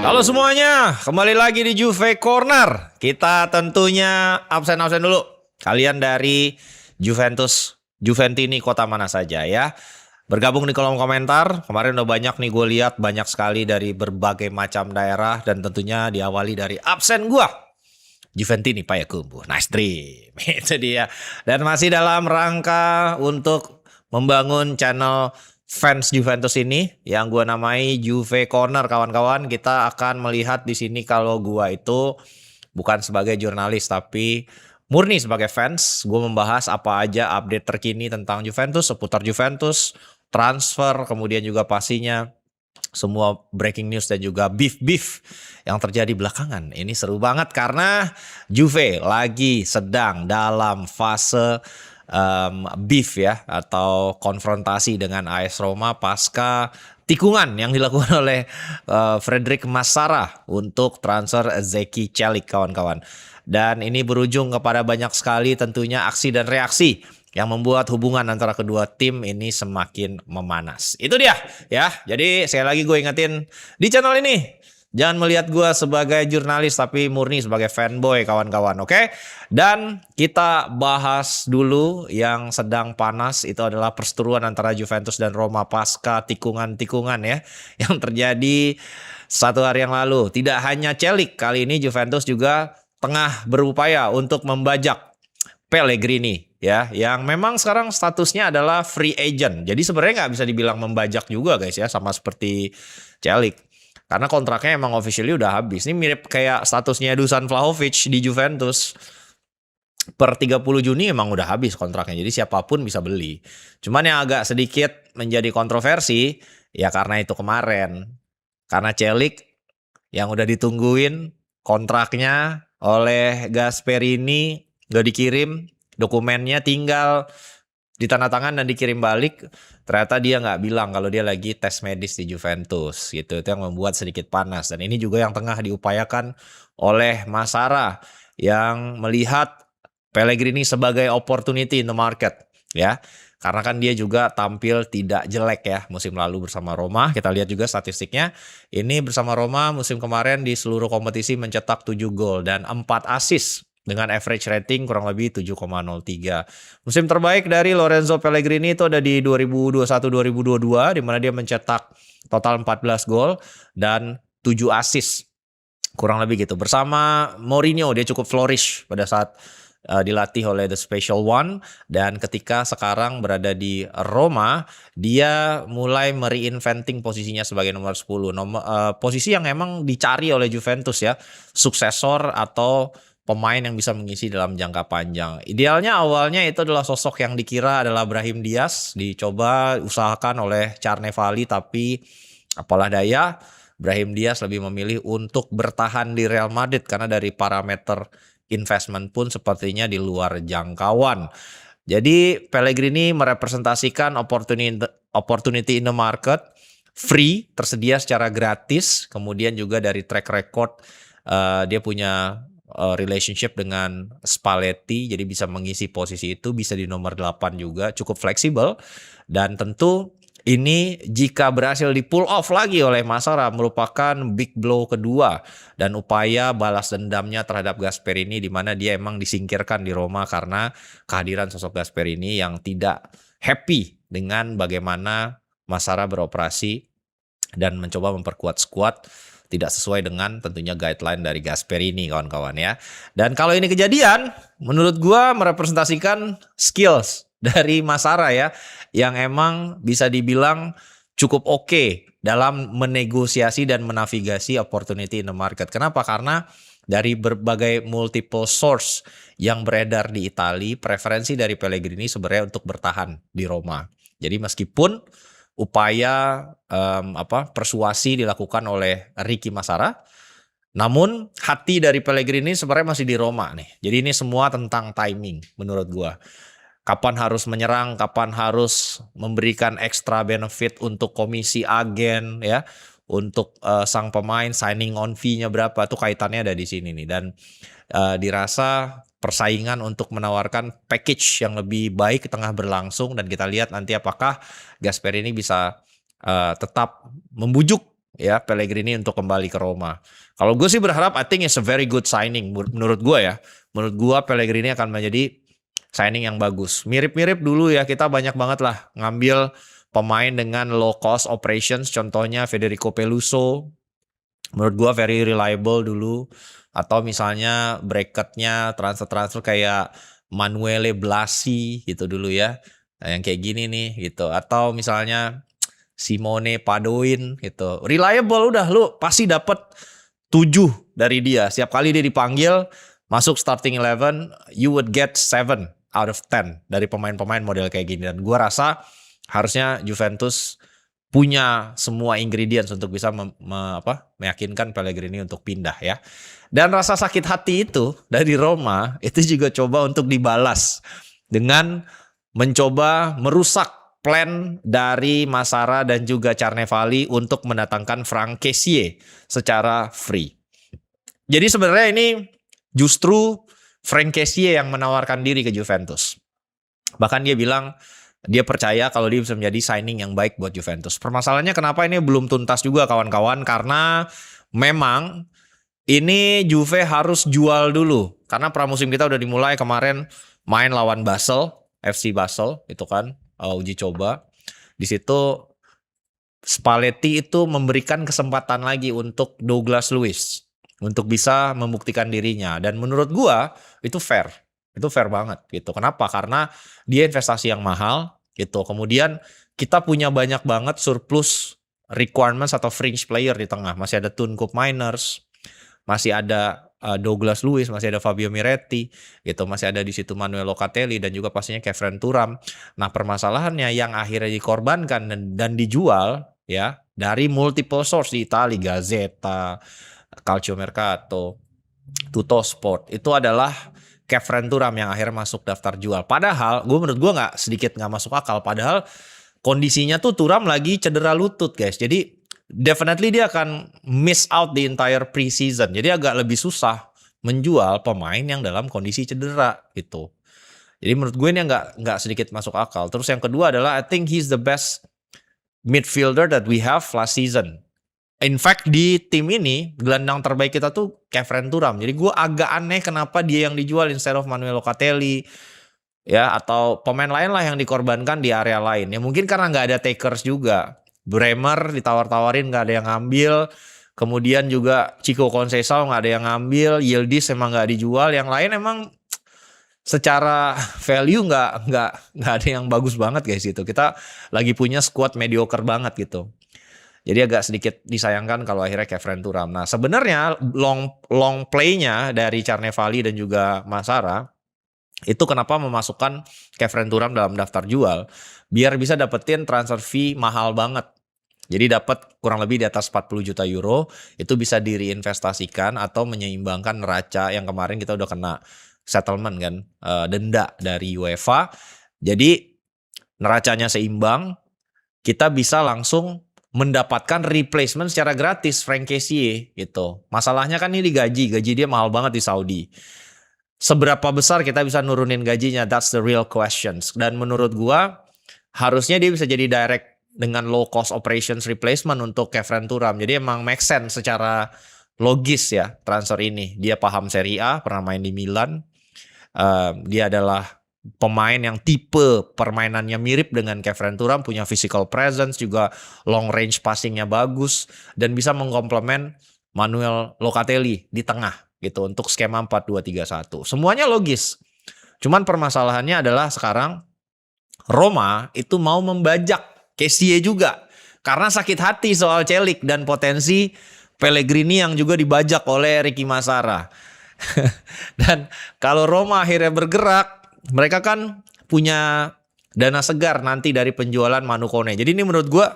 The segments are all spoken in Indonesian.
Halo semuanya, kembali lagi di Juve Corner. Kita tentunya absen-absen dulu. Kalian dari Juventus, Juventini kota mana saja ya. Bergabung di kolom komentar. Kemarin udah banyak nih gue lihat, banyak sekali dari berbagai macam daerah. Dan tentunya diawali dari absen gue, Juventini Payakumbuh. Nice dream. Itu dia. Dan masih dalam rangka untuk membangun channel fans Juventus ini yang gue namai Juve Corner, kawan-kawan. Kita akan melihat di sini kalau gue itu bukan sebagai jurnalis tapi murni sebagai fans. Gue membahas apa aja update terkini tentang Juventus, seputar Juventus, transfer, kemudian juga pastinya semua breaking news dan juga beef yang terjadi belakangan. Ini seru banget karena Juve lagi sedang dalam fase beef ya, atau konfrontasi dengan AS Roma pasca tikungan yang dilakukan oleh Frederick Massara untuk transfer Zeki Celik, kawan-kawan. Dan ini berujung kepada banyak sekali tentunya aksi dan reaksi yang membuat hubungan antara kedua tim ini semakin memanas. Itu dia ya. Jadi sekali lagi gue ingetin di channel ini, jangan melihat gue sebagai jurnalis tapi murni sebagai fanboy, kawan-kawan, oke? Dan kita bahas dulu yang sedang panas, itu adalah perseteruan antara Juventus dan Roma pasca tikungan-tikungan ya yang terjadi satu hari yang lalu. Tidak hanya Celik, kali ini Juventus juga tengah berupaya untuk membajak Pellegrini ya, yang memang sekarang statusnya adalah free agent. Jadi sebenarnya nggak bisa dibilang membajak juga guys ya, sama seperti Celik. Karena kontraknya emang officially udah habis. Ini mirip kayak statusnya Dusan Vlahovic di Juventus. Per 30 Juni emang udah habis kontraknya. Jadi siapapun bisa beli. Cuman yang agak sedikit menjadi kontroversi ya karena itu kemarin. Karena Celik yang udah ditungguin kontraknya oleh Gasperini gak dikirim, dokumennya tinggal ditandatangan dan dikirim balik. Ternyata dia nggak bilang kalau dia lagi tes medis di Juventus gitu. Itu yang membuat sedikit panas. Dan ini juga yang tengah diupayakan oleh Massara yang melihat Pellegrini sebagai opportunity in the market ya. Karena kan dia juga tampil tidak jelek ya musim lalu bersama Roma. Kita lihat juga statistiknya. Ini bersama Roma musim kemarin di seluruh kompetisi mencetak 7 gol dan 4 assist dengan average rating kurang lebih 7,03. Musim terbaik dari Lorenzo Pellegrini itu ada di 2021-2022 di mana dia mencetak total 14 gol dan 7 assist. Kurang lebih gitu. Bersama Mourinho dia cukup flourish pada saat dilatih oleh The Special One, dan ketika sekarang berada di Roma dia mulai mereinventing posisinya sebagai nomor 10. Posisi yang emang dicari oleh Juventus ya, suksesor atau pemain yang bisa mengisi dalam jangka panjang. Idealnya awalnya itu adalah sosok yang dikira adalah Brahim Diaz, dicoba usahakan oleh Carnevali, tapi apalah daya Brahim Diaz lebih memilih untuk bertahan di Real Madrid karena dari parameter investment pun sepertinya di luar jangkauan. Jadi Pellegrini merepresentasikan opportunity in the market, free, tersedia secara gratis, kemudian juga dari track record dia punya relationship dengan Spalletti, jadi bisa mengisi posisi itu, bisa di nomor 8 juga, cukup fleksibel. Dan tentu ini jika berhasil di pull off lagi oleh Massara merupakan big blow kedua dan upaya balas dendamnya terhadap Gasperini, di mana dia emang disingkirkan di Roma karena kehadiran sosok Gasperini yang tidak happy dengan bagaimana Massara beroperasi dan mencoba memperkuat skuad tidak sesuai dengan tentunya guideline dari Gasperini, kawan-kawan ya. Dan kalau ini kejadian, menurut gua merepresentasikan skills dari Massara ya, yang emang bisa dibilang cukup oke dalam menegosiasi dan menavigasi opportunity in the market. Kenapa? Karena dari berbagai multiple source yang beredar di Italia, preferensi dari Pellegrini sebenarnya untuk bertahan di Roma. Jadi meskipun upaya persuasi dilakukan oleh Ricky Massara, namun hati dari Pellegrini sebenarnya masih di Roma nih. Jadi ini semua tentang timing menurut gua. Kapan harus menyerang, kapan harus memberikan extra benefit untuk komisi agen ya, untuk sang pemain, signing on fee-nya berapa, tuh kaitannya ada di sini nih. Dan dirasa persaingan untuk menawarkan package yang lebih baik tengah berlangsung, dan kita lihat nanti apakah Gasperini bisa tetap membujuk ya Pellegrini untuk kembali ke Roma. Kalau gue sih berharap, I think it's a very good signing menurut gue ya. Menurut gue Pellegrini akan menjadi signing yang bagus. Mirip-mirip dulu ya, kita banyak banget lah ngambil pemain dengan low cost operations, contohnya Federico Peluso. Menurut gua very reliable dulu. Atau misalnya bracketnya transfer-transfer kayak Manuele Blasi gitu dulu ya. Nah, yang kayak gini nih gitu. Atau misalnya Simone Padoin gitu. Reliable, udah lu pasti dapat 7 dari dia. Setiap kali dia dipanggil masuk starting 11, you would get 7 out of 10 dari pemain-pemain model kayak gini. Dan gua rasa harusnya Juventus punya semua ingredients untuk bisa meyakinkan Pellegrini untuk pindah ya. Dan rasa sakit hati itu dari Roma itu juga coba untuk dibalas dengan mencoba merusak plan dari Massara dan juga Carnevali untuk mendatangkan Franck Kessié secara free. Jadi sebenarnya ini justru Franck Kessié yang menawarkan diri ke Juventus. Bahkan dia bilang dia percaya kalau dia bisa menjadi signing yang baik buat Juventus. Permasalahannya kenapa ini belum tuntas juga kawan-kawan, karena memang ini Juve harus jual dulu. Karena pramusim kita udah dimulai kemarin, main lawan Basel, FC Basel itu kan uji coba. Di situ Spalletti itu memberikan kesempatan lagi untuk Douglas Luiz untuk bisa membuktikan dirinya, dan menurut gua itu fair. Itu fair banget gitu. Kenapa? Karena dia investasi yang mahal gitu. Kemudian kita punya banyak banget surplus requirements atau fringe player di tengah. Masih ada Tuncup Miners, masih ada Douglas Luiz, masih ada Fabio Miretti gitu. Masih ada di situ Manuel Locatelli dan juga pastinya Kefren Turam. Nah, permasalahannya yang akhirnya dikorbankan dan dijual ya dari multiple source di Italia, Gazzetta, Calciomercato, Tuttosport, itu adalah Kefren Turam yang akhirnya masuk daftar jual. Padahal menurut gue nggak masuk akal. Padahal kondisinya tuh Turam lagi cedera lutut guys. Jadi definitely dia akan miss out the entire preseason. Jadi agak lebih susah menjual pemain yang dalam kondisi cedera gitu. Jadi menurut gue ini nggak sedikit masuk akal. Terus yang kedua adalah I think he's the best midfielder that we have last season. In fact di tim ini gelandang terbaik kita tuh Kefren Turam. Jadi gue agak aneh kenapa dia yang dijual instead of Manuel Locatelli ya, atau pemain lain lah yang dikorbankan di area lain. Ya mungkin karena nggak ada takers juga. Bremer ditawar-tawarin nggak ada yang ngambil. Kemudian juga Chico Conceição nggak ada yang ngambil. Yildiz emang nggak dijual. Yang lain emang secara value nggak ada yang bagus banget guys itu. Kita lagi punya squad mediocre banget gitu. Jadi agak sedikit disayangkan kalau akhirnya Kefren Turam. Nah sebenarnya long play-nya dari Carnevali dan juga Massara itu kenapa memasukkan Kefren Turam dalam daftar jual, biar bisa dapetin transfer fee mahal banget. Jadi dapat kurang lebih di atas 40 juta euro, itu bisa direinvestasikan atau menyeimbangkan neraca yang kemarin kita udah kena settlement kan, denda dari UEFA. Jadi neracanya seimbang, kita bisa langsung mendapatkan replacement secara gratis Franck Kessié gitu. Masalahnya kan ini gaji dia mahal banget di Saudi. Seberapa besar kita bisa nurunin gajinya? That's the real questions. Dan menurut gua harusnya dia bisa jadi direct dengan low cost operations replacement untuk Kefren Turam. Jadi emang make sense secara logis ya transfer ini. Dia paham Serie A, pernah main di Milan. Dia adalah pemain yang tipe permainannya mirip dengan Kefren Turam, punya physical presence, juga long range passingnya bagus, dan bisa mengkomplement Manuel Locatelli di tengah gitu untuk skema 4-2-3-1. Semuanya logis. Cuman permasalahannya adalah sekarang Roma itu mau membajak Kessié juga karena sakit hati soal Celik dan potensi Pellegrini yang juga dibajak oleh Ricky Massara. Dan kalau Roma akhirnya bergerak, mereka kan punya dana segar nanti dari penjualan Manu Kone. Jadi ini menurut gue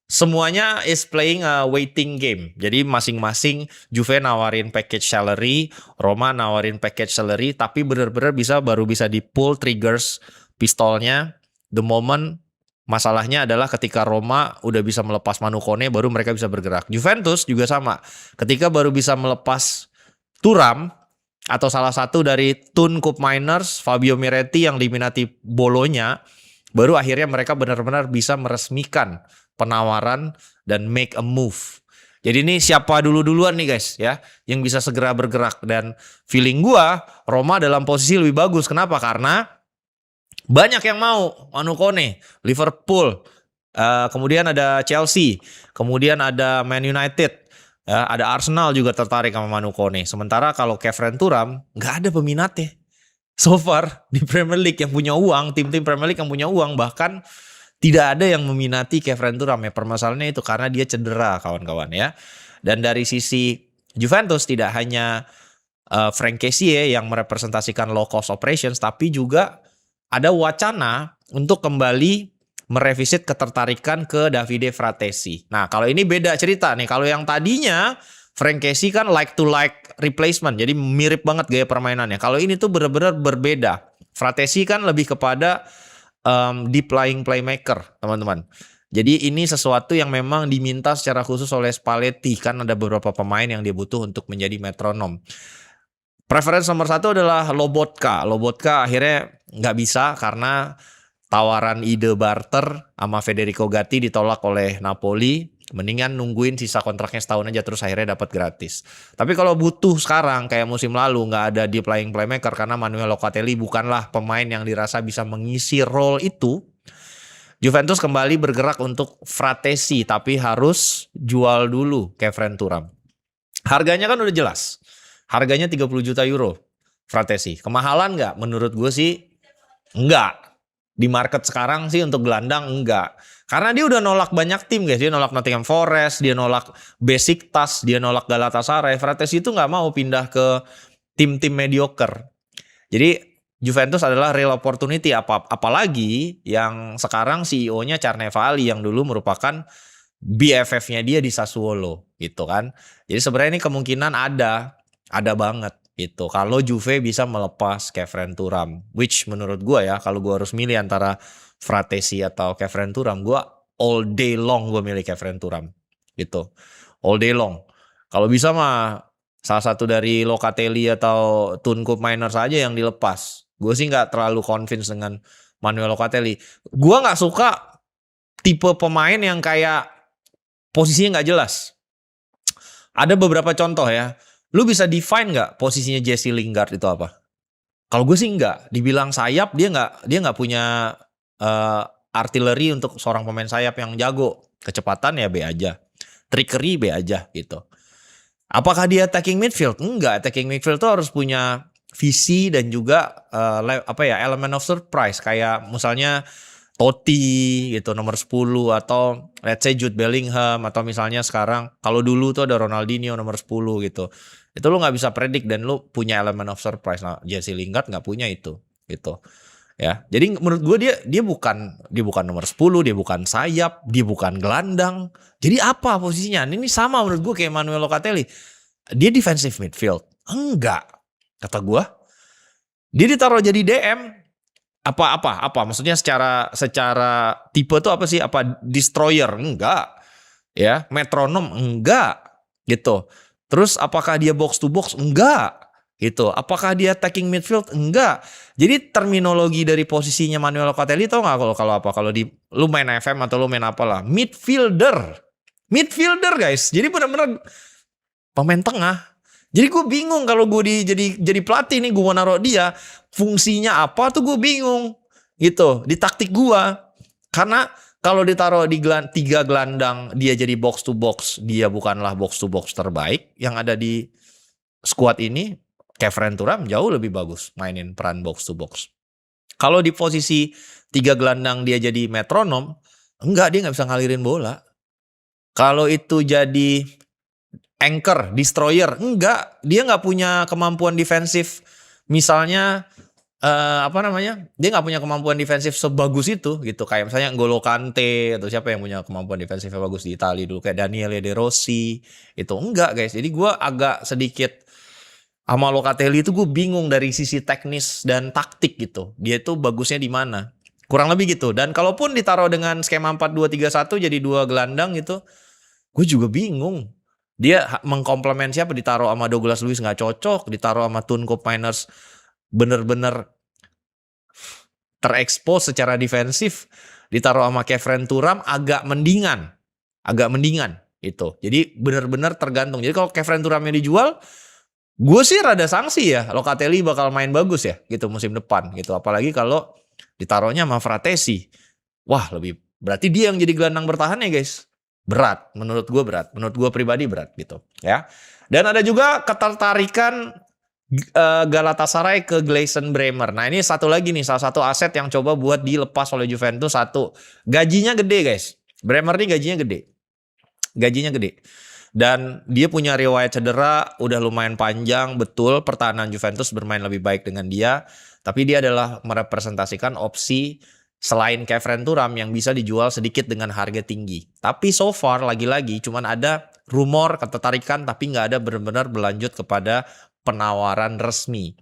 semuanya is playing a waiting game. Jadi masing-masing Juve nawarin package salary, Roma nawarin package salary, tapi benar-benar baru bisa di pull triggers pistolnya the moment. Masalahnya adalah ketika Roma udah bisa melepas Manu Kone, baru mereka bisa bergerak. Juventus juga sama. Ketika baru bisa melepas Turam, atau salah satu dari Thun Cup Miners, Fabio Miretti yang diminati Bolonya, baru akhirnya mereka benar-benar bisa meresmikan penawaran dan make a move. Jadi ini siapa duluan nih guys ya, yang bisa segera bergerak. Dan feeling gua Roma dalam posisi lebih bagus. Kenapa? Karena banyak yang mau Manu Kone, Liverpool, kemudian ada Chelsea, kemudian ada Man United, ya, ada Arsenal juga tertarik sama Manu Kone. Sementara kalau Kefren Turam nggak ada peminatnya. So far di Premier League yang punya uang, tim-tim Premier League yang punya uang, bahkan tidak ada yang meminati Kefren Turam. Ya permasalahannya itu karena dia cedera kawan-kawan ya. Dan dari sisi Juventus tidak hanya Frank Kessie yang merepresentasikan low cost operations, tapi juga ada wacana untuk kembali merevisit ketertarikan ke Davide Fratesi. Nah, kalau ini beda cerita nih. Kalau yang tadinya Frank Kessie kan like to like replacement, jadi mirip banget gaya permainannya. Kalau ini tuh benar-benar berbeda. Fratesi kan lebih kepada deep lying playmaker, teman-teman. Jadi ini sesuatu yang memang diminta secara khusus oleh Spalletti, kan ada beberapa pemain yang dia butuh untuk menjadi metronom. Preferensi nomor 1 adalah Lobotka. Lobotka akhirnya nggak bisa karena tawaran ide barter sama Federico Gatti ditolak oleh Napoli. Mendingan nungguin sisa kontraknya setahun aja terus akhirnya dapat gratis. Tapi kalau butuh sekarang kayak musim lalu nggak ada deep lying playmaker karena Manuel Locatelli bukanlah pemain yang dirasa bisa mengisi role itu. Juventus kembali bergerak untuk Fratesi tapi harus jual dulu Kefren Turam. Harganya kan udah jelas. Harganya 30 juta euro Fratesi. Kemahalan nggak? Menurut gue sih enggak. Di market sekarang sih untuk gelandang enggak. Karena dia udah nolak banyak tim guys. Dia nolak Nottingham Forest, dia nolak Besiktas, dia nolak Galatasaray. Fratesi itu nggak mau pindah ke tim-tim mediocre. Jadi Juventus adalah real opportunity. Apalagi yang sekarang CEO-nya Carnevali yang dulu merupakan BFF-nya dia di Sassuolo gitu kan. Jadi sebenarnya ini kemungkinan ada banget gitu. Kalau Juve bisa melepas Kefren Turam, which menurut gue ya, kalau gue harus milih antara Fratesi atau Kefren Turam, gue all day long gue milih Kefren Turam gitu. All day long. Kalau bisa mah salah satu dari Locatelli atau Thun Cup Miners saja yang dilepas. Gue sih nggak terlalu convinced dengan Manuel Locatelli. Gue nggak suka tipe pemain yang kayak posisinya nggak jelas. Ada beberapa contoh ya. Lu bisa define nggak posisinya Jesse Lingard itu apa? Kalau gue sih nggak. Dibilang sayap dia nggak punya artileri untuk seorang pemain sayap yang jago. Kecepatan ya B aja. Trickery B aja gitu. Apakah dia attacking midfield? Enggak. Attacking midfield tuh harus punya visi dan juga element of surprise. Kayak misalnya Totti gitu nomor 10 atau let's say Jude Bellingham atau misalnya sekarang kalau dulu tuh ada Ronaldinho nomor 10 gitu. Itu lu nggak bisa predik dan lu punya element of surprise. Nah, Jesse Lingard nggak punya itu gitu. Ya. Jadi menurut gue dia bukan nomor 10, dia bukan sayap, dia bukan gelandang. Jadi apa posisinya? Ini sama menurut gue kayak Manuel Locatelli. Dia defensive midfield. Enggak. Kata gue. Dia ditaruh jadi DM. Apa maksudnya secara tipe tuh apa sih? Apa destroyer? Enggak. Ya, metronom enggak gitu. Terus apakah dia box to box? Enggak gitu. Apakah dia attacking midfield? Enggak. Jadi terminologi dari posisinya Manuel Locatelli tau nggak kalau di lu main FM atau lu main apalah, midfielder guys. Jadi benar-benar pemain tengah. Jadi gue bingung kalau gue jadi pelatih nih, gue mau naruh dia, fungsinya apa tuh gue bingung gitu di taktik gue. Karena kalau ditaruh di 3 gelandang dia jadi box to box, dia bukanlah box to box terbaik yang ada di squad ini. Kefren Turam jauh lebih bagus mainin peran box to box. Kalau di posisi 3 gelandang dia jadi metronom, enggak, dia nggak bisa ngalirin bola. Kalau itu jadi anchor, destroyer, enggak, dia nggak punya kemampuan defensif. Misalnya dia nggak punya kemampuan defensif sebagus itu gitu. Kayak misalnya N'Golo Kante atau siapa yang punya kemampuan defensif yang bagus di Italia dulu kayak Daniele De Rossi. Itu enggak guys. Jadi gue agak sedikit sama Locatelli itu gue bingung dari sisi teknis dan taktik gitu. Dia itu bagusnya di mana? Kurang lebih gitu. Dan kalaupun ditaruh dengan skema 4-2-3-1 jadi 2 gelandang gitu, gue juga bingung. Dia mengkomplement siapa, ditaruh sama Douglas Luiz nggak cocok, ditaruh sama Tune Koopmeiners bener-bener terekspos secara defensif, ditaruh sama Kevin Thuram agak mendingan itu. Jadi bener-bener tergantung. Jadi kalau Kevin Thuramnya dijual, gue sih rada sanksi ya, Locatelli bakal main bagus ya gitu musim depan gitu. Apalagi kalau ditaruhnya sama Fratesi. Wah, lebih berarti dia yang jadi gelandang bertahan ya guys. Berat, menurut gue pribadi berat gitu ya. Dan ada juga ketertarikan Galatasaray ke Gleison Bremer. Nah, ini satu lagi nih, salah satu aset yang coba buat dilepas oleh Juventus. Satu, gajinya gede guys. Bremer nih gajinya gede. Dan dia punya riwayat cedera udah lumayan panjang. Betul, pertahanan Juventus bermain lebih baik dengan dia, tapi dia adalah merepresentasikan opsi selain Kevin Thuram yang bisa dijual sedikit dengan harga tinggi. Tapi so far lagi-lagi cuman ada rumor ketertarikan, tapi nggak ada benar-benar berlanjut kepada penawaran resmi.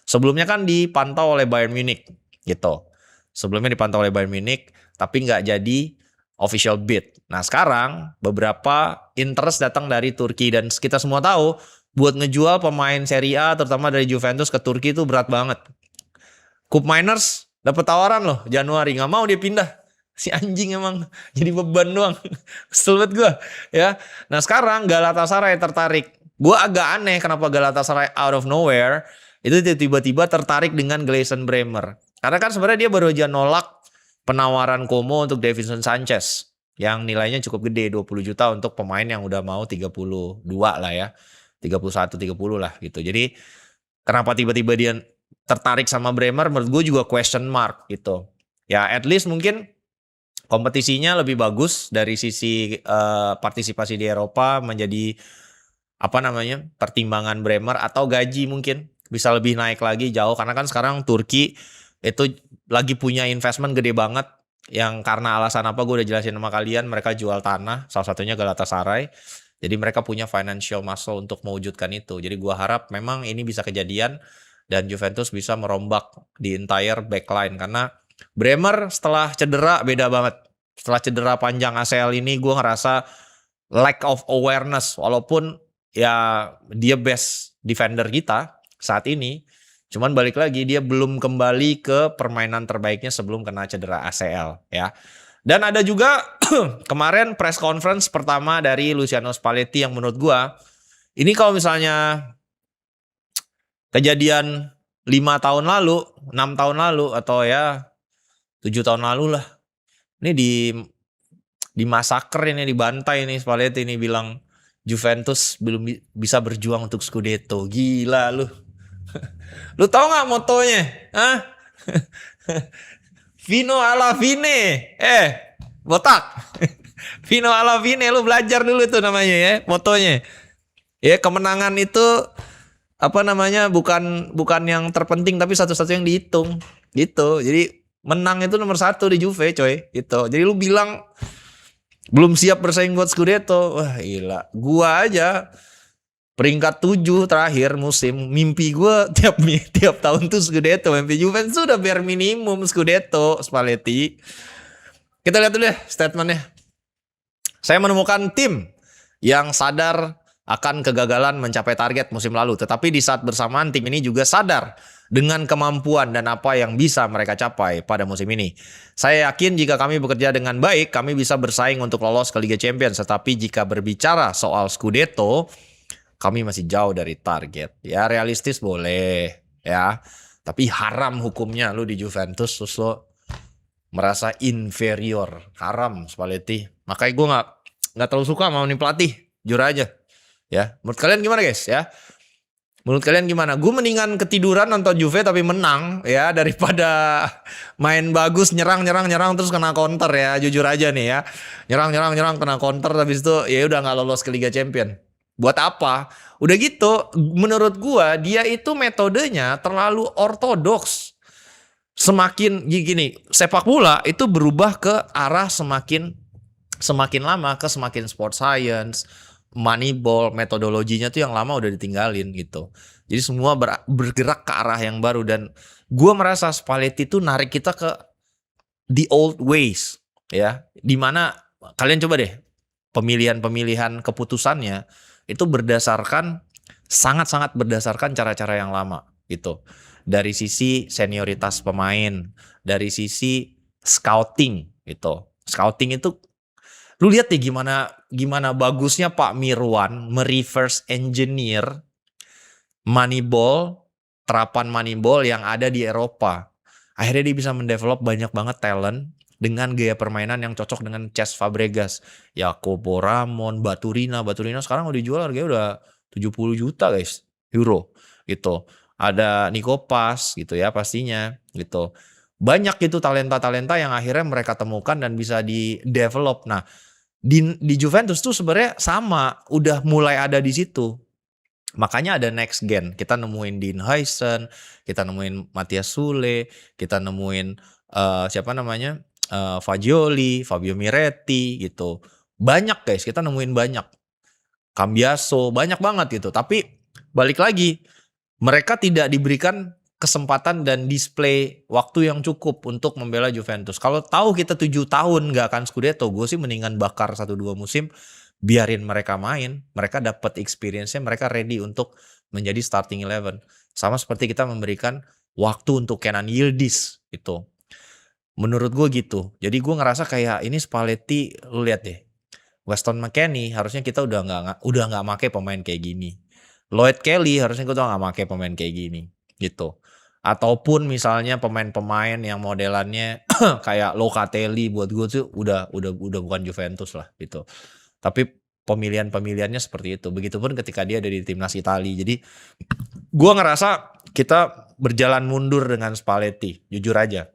Sebelumnya kan dipantau oleh Bayern Munich gitu. Tapi nggak jadi official bid. Nah sekarang beberapa interest datang dari Turki, dan kita semua tahu buat ngejual pemain Serie A terutama dari Juventus ke Turki itu berat banget. Koopmeiners dapat tawaran loh Januari, nggak mau dia pindah. Si anjing emang jadi beban doang. Kesel banget gue ya. Nah sekarang Galatasaray tertarik. Gue agak aneh kenapa Galatasaray out of nowhere itu tiba-tiba tertarik dengan Gleison Bremer. Karena kan sebenarnya dia baru aja nolak penawaran Como untuk Davinson Sanchez yang nilainya cukup gede, 20 juta untuk pemain yang udah mau 32 lah ya. 31, 30 lah gitu. Jadi kenapa tiba-tiba dia tertarik sama Bremer, menurut gue juga question mark gitu. Ya at least mungkin kompetisinya lebih bagus dari sisi partisipasi di Eropa menjadi pertimbangan Bremer, atau gaji mungkin bisa lebih naik lagi jauh, karena kan sekarang Turki itu lagi punya investment gede banget yang karena alasan apa gue udah jelasin sama kalian, mereka jual tanah, salah satunya Galatasaray. Jadi mereka punya financial muscle untuk mewujudkan itu. Jadi gue harap memang ini bisa kejadian dan Juventus bisa merombak di entire backline, karena Bremer setelah cedera beda banget. Setelah cedera panjang ACL ini gue ngerasa lack of awareness, walaupun ya dia best defender kita saat ini, cuman balik lagi dia belum kembali ke permainan terbaiknya sebelum kena cedera ACL ya. Dan ada juga kemarin press conference pertama dari Luciano Spalletti yang menurut gua ini kalau misalnya kejadian 5 tahun lalu, 6 tahun lalu, atau ya 7 tahun lalu lah, ini di masaker ini, dibantai ini Spalletti ini bilang Juventus belum bisa berjuang untuk Scudetto. Gila lu. Lu tau gak motonya? Hah? Vino alla fine. Botak. Vino alla fine, lu belajar dulu itu namanya ya, motonya. Ya, kemenangan itu bukan yang terpenting, tapi satu-satu yang dihitung. Gitu. Jadi menang itu nomor 1 di Juve, coy. Gitu. Jadi lu bilang belum siap bersaing buat Scudetto. Wah gila. Gua aja peringkat 7 terakhir musim, mimpi gue tiap tahun tuh Scudetto. Mimpi Juventus sudah bare minimum Scudetto, Spalletti. Kita lihat dulu deh statementnya. Saya menemukan tim yang sadar akan kegagalan mencapai target musim lalu, tetapi di saat bersamaan tim ini juga sadar dengan kemampuan dan apa yang bisa mereka capai pada musim ini. Saya yakin jika kami bekerja dengan baik, kami bisa bersaing untuk lolos ke Liga Champions. Tetapi jika berbicara soal Scudetto, kami masih jauh dari target. Ya realistis boleh ya, tapi haram hukumnya lu di Juventus terus lo merasa inferior. Haram Spalletti. Makanya gue nggak terlalu suka sama ini pelatih, jujur aja. Ya, menurut kalian gimana guys ya? Menurut kalian gimana? Gue mendingan ketiduran nonton Juve tapi menang ya, daripada main bagus nyerang terus kena counter ya. Jujur aja nih ya. Nyerang kena counter, habis itu ya udah nggak lolos ke Liga Champion. Buat apa? Udah gitu, menurut gue dia itu metodenya terlalu ortodoks. Semakin gini, sepak bola itu berubah ke arah semakin lama ke semakin sport science, Moneyball, metodologinya tuh yang lama udah ditinggalin gitu. Jadi semua bergerak ke arah yang baru, dan gue merasa Spalletti tuh narik kita ke the old ways ya. Dimana kalian coba deh pemilihan keputusannya itu sangat-sangat berdasarkan cara-cara yang lama gitu. Dari sisi senioritas pemain, dari sisi scouting gitu. Scouting itu lu lihat deh gimana bagusnya Pak Mirwan mereverse engineer Moneyball, terapan Moneyball yang ada di Eropa. Akhirnya dia bisa mendevelop banyak banget talent dengan gaya permainan yang cocok dengan Cesc Fabregas, Jacopo Ramon, Baturina sekarang udah dijual harganya udah 70 juta guys, euro gitu. Ada Nico Paz gitu ya pastinya gitu. Banyak gitu talenta-talenta yang akhirnya mereka temukan dan bisa di-develop. Nah, di Juventus tuh sebenarnya sama, udah mulai ada di situ. Makanya ada next gen. Kita nemuin Dean Huijsen, kita nemuin Matthias Sule, kita nemuin siapa namanya? Fagioli, Fabio Miretti gitu. Banyak guys, kita nemuin banyak. Cambiaso, banyak banget gitu. Tapi balik lagi, mereka tidak diberikan kesempatan dan display waktu yang cukup untuk membela Juventus. Kalau tahu kita 7 tahun nggak akan Scudetto, gue sih mendingan bakar 1-2 musim, biarin mereka main, mereka dapat experience-nya, mereka ready untuk menjadi starting 11. Sama seperti kita memberikan waktu untuk Kenan Yildiz itu. Menurut gue gitu. Jadi gue ngerasa kayak ini Spalletti, lu lihat deh. Weston McKennie harusnya kita udah nggak make pemain kayak gini. Lloyd Kelly harusnya kita nggak make pemain kayak gini gitu. Ataupun misalnya pemain-pemain yang modelannya kayak Locatelli, buat gue tuh udah bukan Juventus lah gitu. Tapi pemilihannya seperti itu. Begitupun ketika dia ada di timnas Italia. Jadi gue ngerasa kita berjalan mundur dengan Spalletti, jujur aja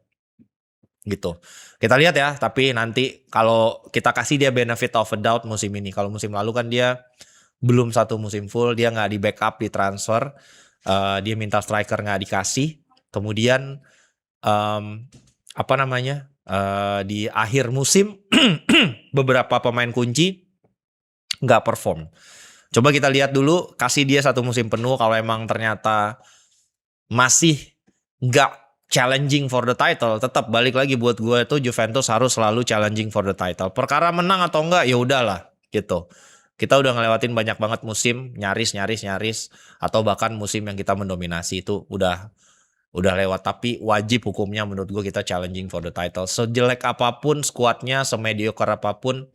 gitu. Kita lihat ya, tapi nanti kalau kita kasih dia benefit of a doubt musim ini. Kalau musim lalu kan dia belum satu musim full, dia nggak di backup, di transfer, dia minta striker nggak dikasih. Kemudian di akhir musim beberapa pemain kunci nggak perform. Coba kita lihat dulu, kasih dia satu musim penuh. Kalau emang ternyata masih nggak challenging for the title, tetap balik lagi buat gue tuh Juventus harus selalu challenging for the title. Perkara menang atau enggak ya udahlah gitu. Kita udah ngelewatin banyak banget musim nyaris atau bahkan musim yang kita mendominasi itu udah lewat, tapi wajib hukumnya menurut gue kita challenging for the title. Sejelek apapun skuadnya, semediocre apapun,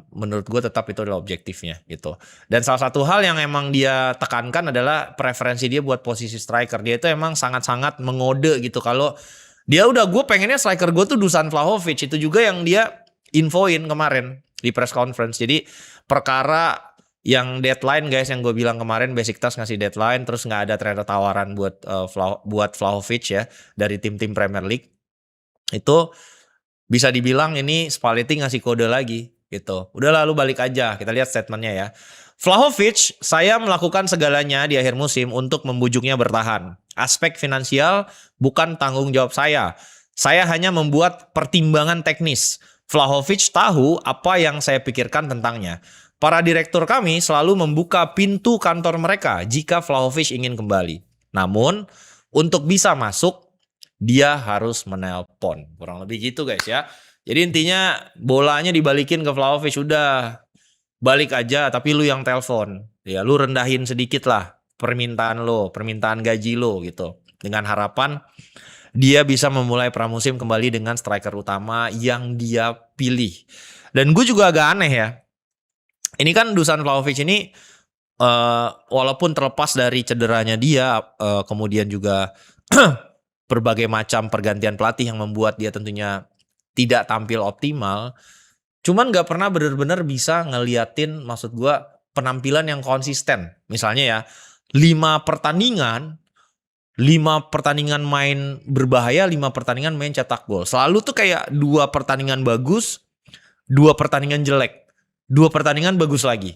menurut gue tetap itu adalah objektifnya gitu. Dan salah satu hal yang emang dia tekankan adalah preferensi dia buat posisi striker. Dia itu emang sangat-sangat mengode gitu. Kalau dia gue pengennya striker gue tuh Dusan Vlahovic. Itu juga yang dia infoin kemarin di press conference. Jadi perkara yang deadline guys, yang gue bilang kemarin, Besiktas ngasih deadline, terus nggak ada ternyata tawaran buat Vlahovic ya dari tim-tim Premier League. Itu bisa dibilang ini Spalletti ngasih kode lagi gitu. Udah lalu balik aja. Kita lihat statementnya ya. Vlahovic, saya melakukan segalanya di akhir musim untuk membujuknya bertahan. Aspek finansial bukan tanggung jawab saya. Saya hanya membuat pertimbangan teknis. Vlahovic tahu apa yang saya pikirkan tentangnya. Para direktur kami selalu membuka pintu kantor mereka jika Vlahovic ingin kembali. Namun, untuk bisa masuk, dia harus menelpon. Kurang lebih gitu guys ya. Jadi intinya bolanya dibalikin ke Vlahovic, udah balik aja tapi lu yang telepon. Ya lu rendahin sedikit lah permintaan gaji lo gitu. Dengan harapan dia bisa memulai pramusim kembali dengan striker utama yang dia pilih. Dan gue juga agak aneh ya. Ini kan Dusan Vlahovic ini walaupun terlepas dari cederanya dia, kemudian juga berbagai macam pergantian pelatih yang membuat dia tentunya tidak tampil optimal, cuman gak pernah benar-benar bisa ngeliatin, maksud gue, penampilan yang konsisten. Misalnya ya, 5 pertandingan main berbahaya, 5 pertandingan main cetak gol. Selalu tuh kayak 2 pertandingan bagus, 2 pertandingan jelek, 2 pertandingan bagus lagi.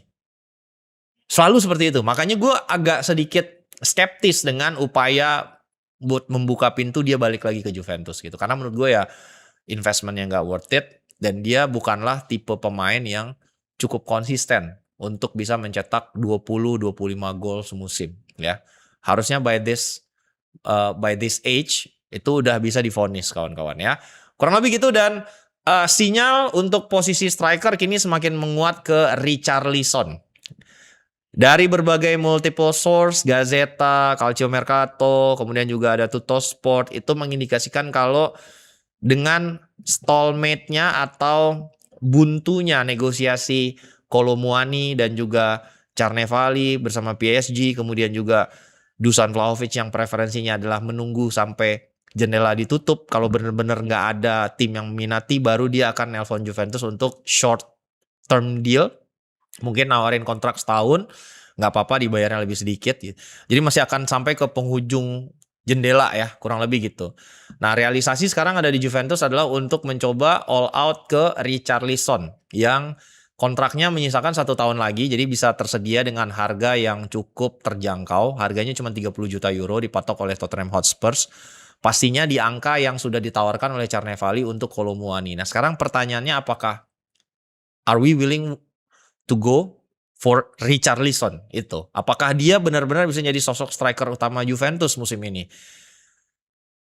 Selalu seperti itu. Makanya gue agak sedikit skeptis dengan upaya buat membuka pintu dia balik lagi ke Juventus gitu. Karena menurut gue ya investmentnya gak worth it. Dan dia bukanlah tipe pemain yang cukup konsisten untuk bisa mencetak 20-25 gol semusim ya. Harusnya by this age itu udah bisa divonis kawan-kawan ya. Kurang lebih gitu. Dan sinyal untuk posisi striker kini semakin menguat ke Richarlison. Dari berbagai multiple source, Gazeta, Calciomercato, kemudian juga ada Tuttosport, itu mengindikasikan kalau dengan stallmate-nya atau buntunya negosiasi Kolo Muani dan juga Carnevali bersama PSG, kemudian juga Dusan Vlahovic yang preferensinya adalah menunggu sampai jendela ditutup. Kalau benar-benar nggak ada tim yang minati, baru dia akan nelpon Juventus untuk short term deal. Mungkin nawarin kontrak setahun, nggak apa-apa dibayarnya lebih sedikit gitu. Jadi masih akan sampai ke penghujung jendela ya, kurang lebih gitu. Nah, realisasi sekarang ada di Juventus adalah untuk mencoba all out ke Richarlison yang kontraknya menyisakan 1 tahun lagi, jadi bisa tersedia dengan harga yang cukup terjangkau. Harganya cuma 30 juta euro, dipatok oleh Tottenham Hotspur. Pastinya di angka yang sudah ditawarkan oleh Carnevali untuk Kolo Muani. Nah, sekarang pertanyaannya apakah are we willing to go for Richarlison itu? Apakah dia benar-benar bisa jadi sosok striker utama Juventus musim ini?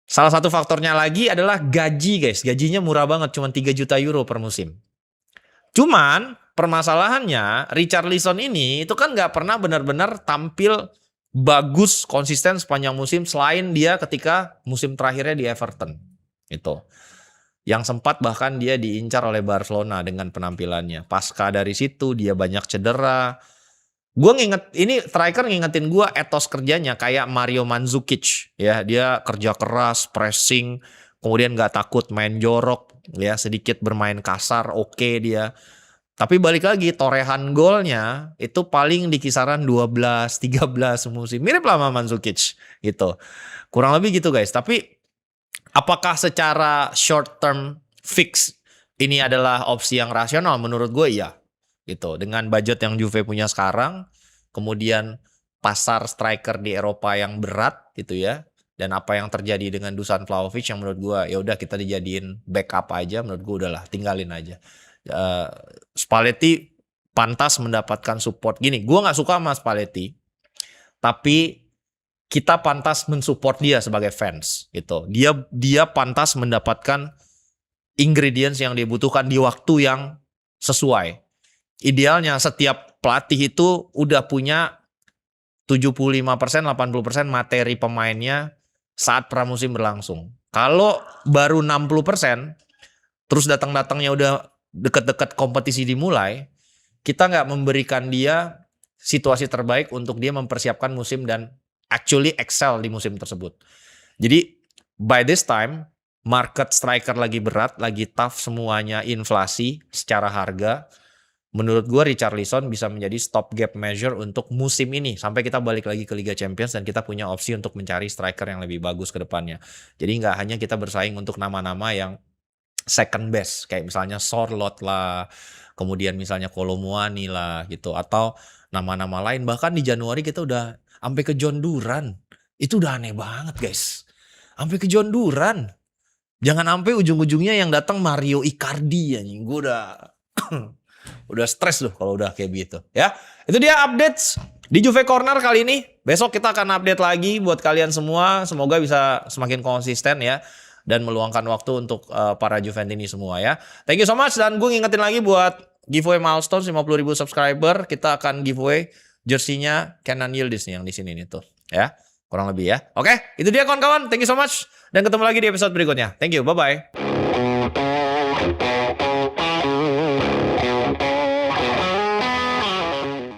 Salah satu faktornya lagi adalah gaji guys. Gajinya murah banget, cuma 3 juta euro per musim. Cuman permasalahannya Richarlison ini itu kan nggak pernah benar-benar tampil bagus konsisten sepanjang musim selain dia ketika musim terakhirnya di Everton. Itu. Yang sempat bahkan dia diincar oleh Barcelona dengan penampilannya. Pasca dari situ dia banyak cedera. Gue ini striker ngingetin gue etos kerjanya kayak Mario Mandzukic ya. Dia kerja keras, pressing, kemudian nggak takut main jorok ya, sedikit bermain kasar, oke dia. Tapi balik lagi torehan golnya itu paling di kisaran 12-13 musim. Mirip lah sama Mandzukic gitu. Kurang lebih gitu guys. Tapi apakah secara short term fix ini adalah opsi yang rasional? Menurut gue iya. Gitu. Dengan budget yang Juve punya sekarang, kemudian pasar striker di Eropa yang berat gitu ya. Dan apa yang terjadi dengan Dusan Vlahovic yang menurut gue ya udah kita dijadiin backup aja, menurut gue udahlah tinggalin aja. Spalletti pantas mendapatkan support gini. Gue nggak suka sama Spalletti, tapi kita pantas mensupport dia sebagai fans gitu. Dia pantas mendapatkan ingredients yang dibutuhkan di waktu yang sesuai. Idealnya setiap pelatih itu udah punya 75%, 80% materi pemainnya saat pramusim berlangsung. Kalau baru 60%, terus datang-datangnya udah deket-deket kompetisi dimulai, kita nggak memberikan dia situasi terbaik untuk dia mempersiapkan musim dan actually excel di musim tersebut. Jadi by this time market striker lagi berat, lagi tough semuanya, inflasi secara harga. Menurut gue Richarlison bisa menjadi stopgap measure untuk musim ini sampai kita balik lagi ke Liga Champions dan kita punya opsi untuk mencari striker yang lebih bagus ke depannya. Jadi nggak hanya kita bersaing untuk nama-nama yang second best kayak misalnya Sorloth lah, kemudian misalnya Kolo Muani lah gitu, atau nama-nama lain. Bahkan di Januari kita udah sampai ke John Duran. Itu udah aneh banget guys. Sampai ke John Duran. Jangan sampai ujung-ujungnya yang datang Mario Icardi anjing. Gue udah stres loh kalau udah kayak gitu ya. Itu dia updates di Juve Corner kali ini. Besok kita akan update lagi buat kalian semua. Semoga bisa semakin konsisten ya dan meluangkan waktu untuk para Juventini semua ya. Thank you so much, dan gue ngingetin lagi buat giveaway milestone 50.000 subscriber. Kita akan giveaway jersey-nya Kenan Yildiz nih yang di sini nih tuh ya. Kurang lebih ya. Oke, itu dia kawan-kawan. Thank you so much dan ketemu lagi di episode berikutnya. Thank you. Bye bye.